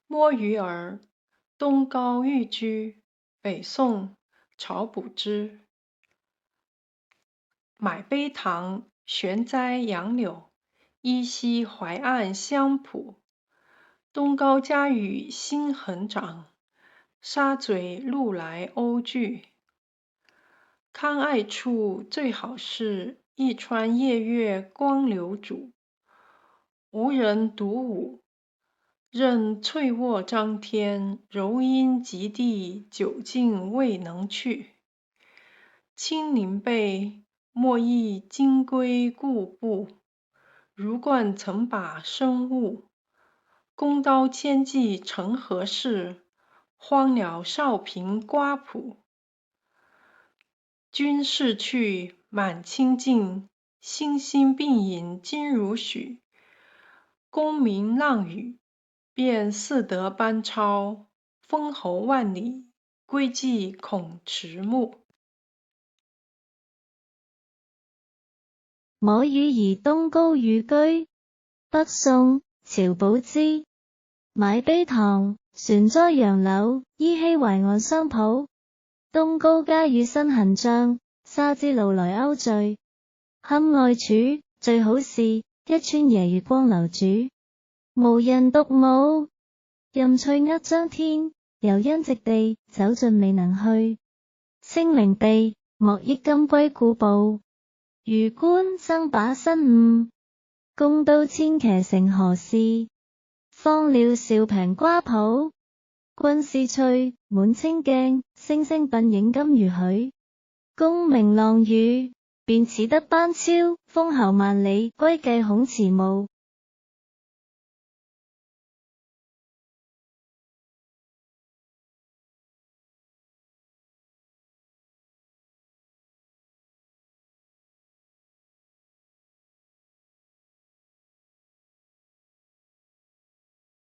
摸鱼儿，东高寓居，北宋，曹补之。买杯糖，悬摘杨柳，依稀淮岸香浦。东高家雨新横长，沙嘴路来鸥句。康爱处最好是，一川夜月光流主。无人独舞，任翠卧张天，柔阴及地，久静未能去。清临背，莫忆金龟故步。如冠曾把生物。弓刀千骑成何事？荒鸟少平瓜圃。君逝去，满清尽，星星并引金如许。功名浪屿，便似得班超。封侯万里，归迹恐迟暮。我與兒東高寓居，北宋，曹補之。買杯糖，旋栽楊柳，依稀淮岸相浦。東高家雨新痕障，沙之路來鷗聚。堪愛處，最好是，一川夜月光流主。無人獨舞，任翠鶻張天，遊因席地，走盡未能去。清陵地，莫憶金龜故步。魚官爭把新誤，弓刀千騎成何事？放了兆平瓜圃，君是翠，滿清鏡，星星鬢影今如許。功名浪嶼，便似得班超，封侯萬里，歸計恐遲暮。